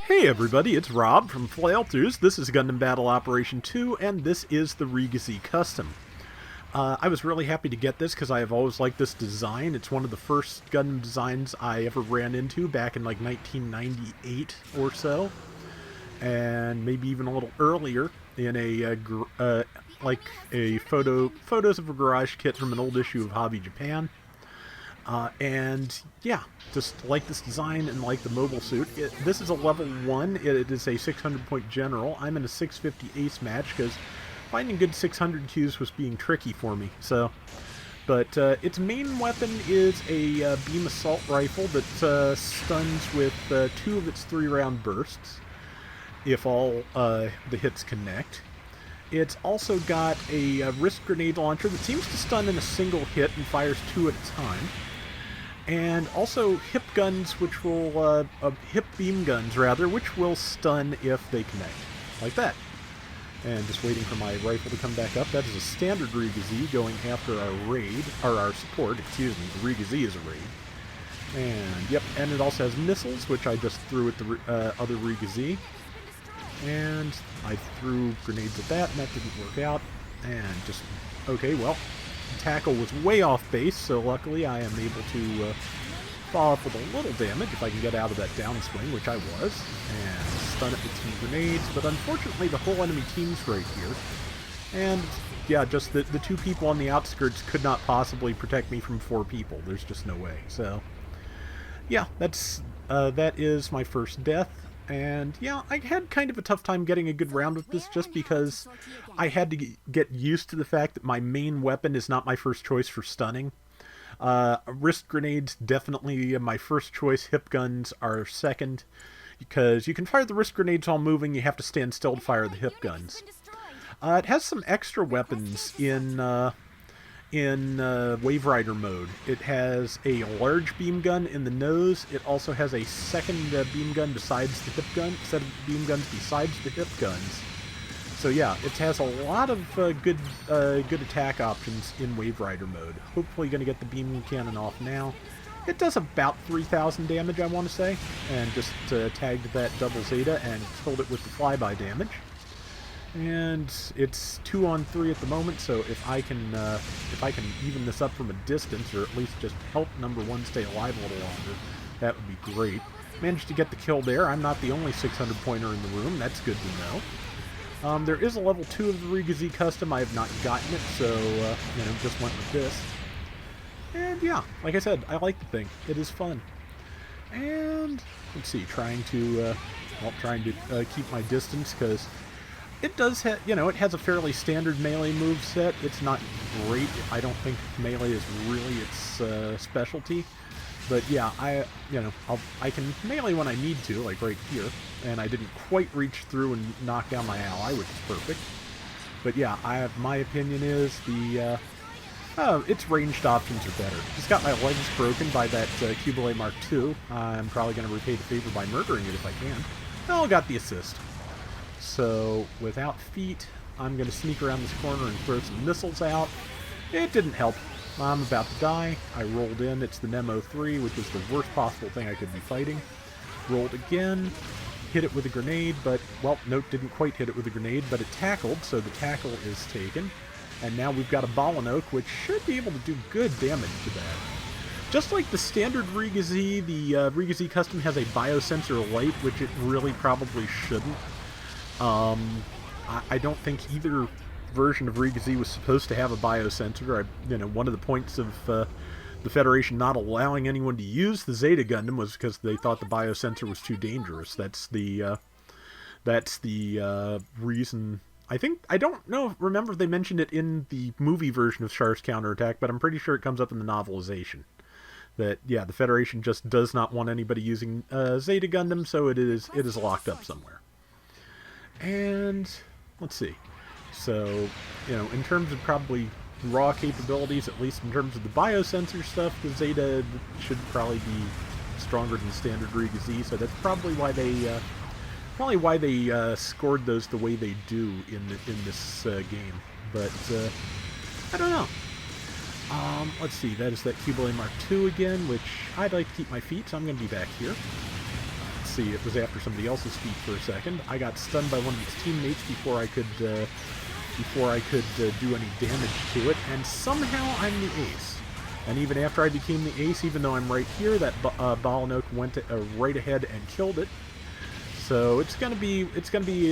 Hey everybody, it's Rob from Flailthroughs. This is Gundam Battle Operation 2, and this is the RGZ Custom. I was really happy to get this because I have always liked this design. It's one of the first Gundam designs I ever ran into back in like 1998 or so, and maybe even a little earlier in a photos of a garage kit from an old issue of Hobby Japan. And yeah, just like this design and like the mobile suit. This is a level 1. It is a 600-point general. I'm in a 650 ace match because finding good 600 Qs was being tricky for me. But its main weapon is a beam assault rifle that stuns with 2 of its 3-round bursts, if all the hits connect. It's also got a wrist grenade launcher that seems to stun in a single hit and fires 2 at a time. And also hip guns, which will, hip beam guns rather, which will stun if they connect. Like that. And just waiting for my rifle to come back up. That is a standard RGZ going after our raid, or our support, excuse me. The RGZ is a raid. And, yep, and it also has missiles, which I just threw at the other RGZ. And I threw grenades at that, and that didn't work out. And just, okay, well, tackle was way off base, so luckily I am able to follow up with a little damage if I can get out of that downswing, which I was, and stun it with 2 grenades, but unfortunately the whole enemy team's right here. And, yeah, just the 2 people on the outskirts could not possibly protect me from 4 people. There's just no way. So, yeah, that is my first death. And yeah, I had kind of a tough time getting a good round with this just because I had to get used to the fact that my main weapon is not my first choice for stunning. Wrist grenades, definitely my first choice. Hip guns are second, because you can fire the wrist grenades while moving, you have to stand still to fire the hip guns. It has some extra weapons in Wave Rider mode. It has a large beam gun in the nose. It also has a second beam gun besides the hip gun, set of beam guns besides the hip guns. So yeah, it has a lot of good attack options in Wave Rider mode. Hopefully going to get the beam cannon off now. It does about 3,000 damage, I want to say, and just tagged that double Zeta and killed it with the flyby damage. And it's 2 on 3 at the moment, so if I can even this up from a distance, or at least just help number 1 stay alive a little longer, that would be great. Managed to get the kill there. I'm not the only 600 pointer in the room. That's good to know. There is a level 2 of the RGZ Custom. I have not gotten it, so just went with this. And yeah, like I said, I like the thing. It is fun. And let's see, trying to keep my distance, because it does have, it has a fairly standard melee move set. It's not great. I don't think melee is really its specialty. But yeah, I can melee when I need to, like right here. And I didn't quite reach through and knock down my ally, which is perfect. But yeah, my opinion is its ranged options are better. Just got my legs broken by that Cubile Mark II. I'm probably going to repay the favor by murdering it if I can. Oh, got the assist. So, without feet, I'm going to sneak around this corner and throw some missiles out. It didn't help. I'm about to die. I rolled in. It's the Nemo 3, which is the worst possible thing I could be fighting. Rolled again. Hit it with a grenade, but, well, nope, didn't quite hit it with a grenade, but it tackled, so the tackle is taken. And now we've got a Balanoke, which should be able to do good damage to that. Just like the standard RGZ, the RGZ Custom has a biosensor light, which it really probably shouldn't. I don't think either version of RGZ was supposed to have a biosensor. One of the points of the Federation not allowing anyone to use the Zeta Gundam was because they thought the biosensor was too dangerous. That's the reason. I don't remember if they mentioned it in the movie version of Char's Counterattack, but I'm pretty sure it comes up in the novelization. That, yeah, the Federation just does not want anybody using Zeta Gundam, so it is locked up somewhere. And let's see. So, in terms of probably raw capabilities, at least in terms of the biosensor stuff, the Zeta should probably be stronger than standard RGZ, so that's probably why they scored those the way they do in this game. But I don't know. Let's see. That is that Cubile Mark II again, which I'd like to keep my feet, so I'm going to be back here. Let's see, it was after somebody else's feet for a second. I got stunned by one of his teammates before I could do any damage to it, and somehow I'm the ace. And even after I became the ace, even though I'm right here, that Balanoke went right ahead and killed it. So it's gonna be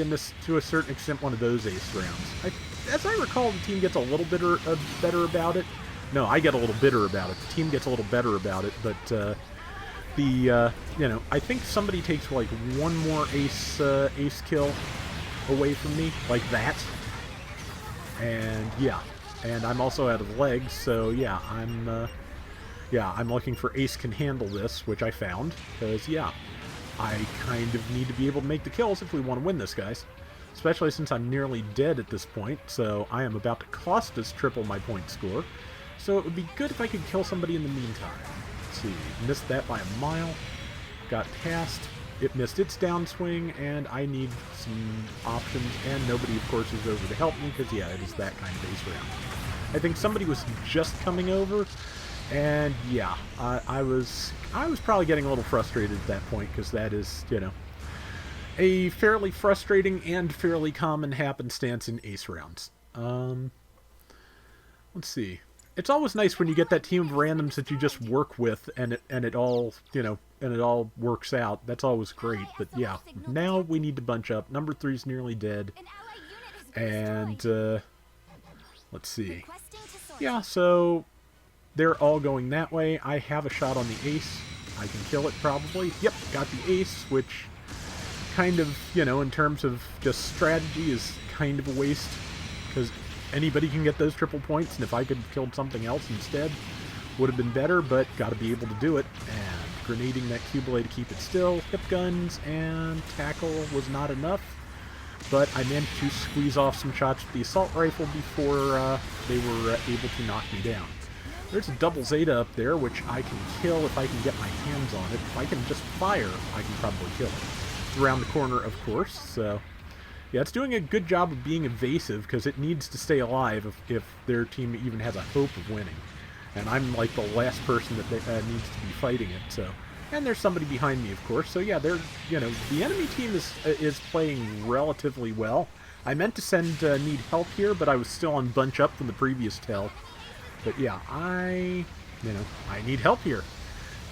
in this, to a certain extent, one of those ace rounds. As I recall, the team gets a little better about it. No, I get a little bitter about it. The team gets a little better about it, but you know, I think somebody takes like one more ace kill away from me, like that. And yeah, and I'm also out of legs, so yeah, I'm looking for ace can handle this, which I found, because yeah, I kind of need to be able to make the kills if we want to win this, guys. Especially since I'm nearly dead at this point, so I am about to cost us triple my point score. So it would be good if I could kill somebody in the meantime. Let's see, missed that by a mile, got past. It missed its downswing, and I need some options, and nobody, of course, is over to help me, because, yeah, it is that kind of ace round. I think somebody was just coming over, and, yeah, I was probably getting a little frustrated at that point, because that is, you know, a fairly frustrating and fairly common happenstance in ace rounds. Let's see. It's always nice when you get that team of randoms that you just work with, and it all, you know, and it all works out. That's always great. But yeah, now we need to bunch up. Number 3's nearly dead. And, let's see. Yeah, so they're all going that way. I have a shot on the ace. I can kill it probably. Yep, got the ace, which kind of, you know, in terms of just strategy is kind of a waste. Because anybody can get those triple points, and if I could have killed something else instead, would have been better, but got to be able to do it. And grenading that Q-Blade to keep it still, hip guns, and tackle was not enough. But I managed to squeeze off some shots with the assault rifle before they were able to knock me down. There's a double Zeta up there, which I can kill if I can get my hands on it. If I can just fire, I can probably kill it. It's around the corner, of course, so yeah, it's doing a good job of being evasive, because it needs to stay alive if their team even has a hope of winning. And I'm like the last person that needs to be fighting it, so. And there's somebody behind me, of course, so yeah, they're, you know, the enemy team is playing relatively well. I meant to send need help here, but I was still on bunch up from the previous tell. But yeah, I need help here.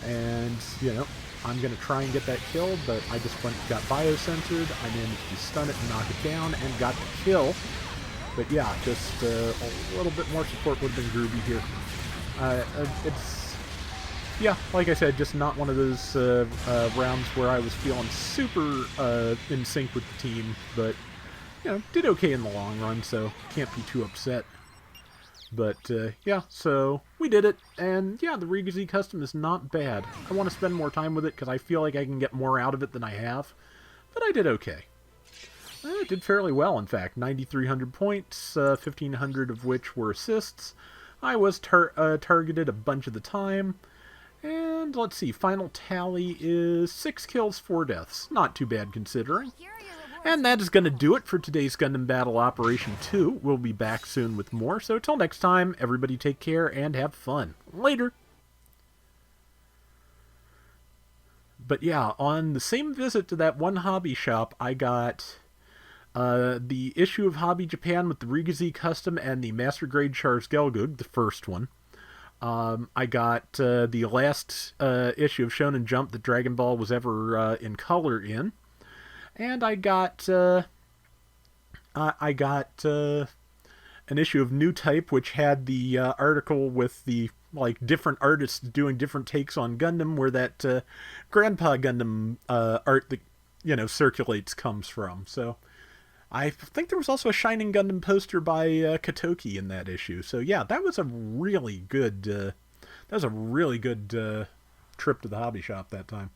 And, you know, I'm going to try and get that kill, but I just got biocensored. I managed to stun it and knock it down and got the kill. But yeah, just a little bit more support would have been groovy here. It's, yeah, like I said, just not one of those rounds where I was feeling super in sync with the team, but, you know, did okay in the long run, so can't be too upset. But, yeah, so we did it, and yeah, the RGZ custom is not bad. I want to spend more time with it, because I feel like I can get more out of it than I have, but I did okay. I did fairly well, in fact. 9,300 points, 1,500 of which were assists. I was targeted a bunch of the time, and let's see, final tally is 6 kills, 4 deaths. Not too bad considering. And that is going to do it for today's Gundam Battle Operation 2. We'll be back soon with more, so till next time, everybody take care and have fun. Later! But yeah, on the same visit to that one hobby shop, I got the issue of Hobby Japan with the RGZ Custom and the Master Grade Char's Gelgug, the first one. I got the last issue of Shonen Jump that Dragon Ball was ever in color in. And I got an issue of New Type, which had the article with the like different artists doing different takes on Gundam, where that Grandpa Gundam art that, you know, circulates comes from. So I think there was also a Shining Gundam poster by Katoki in that issue. So yeah, that was a really good trip to the hobby shop that time.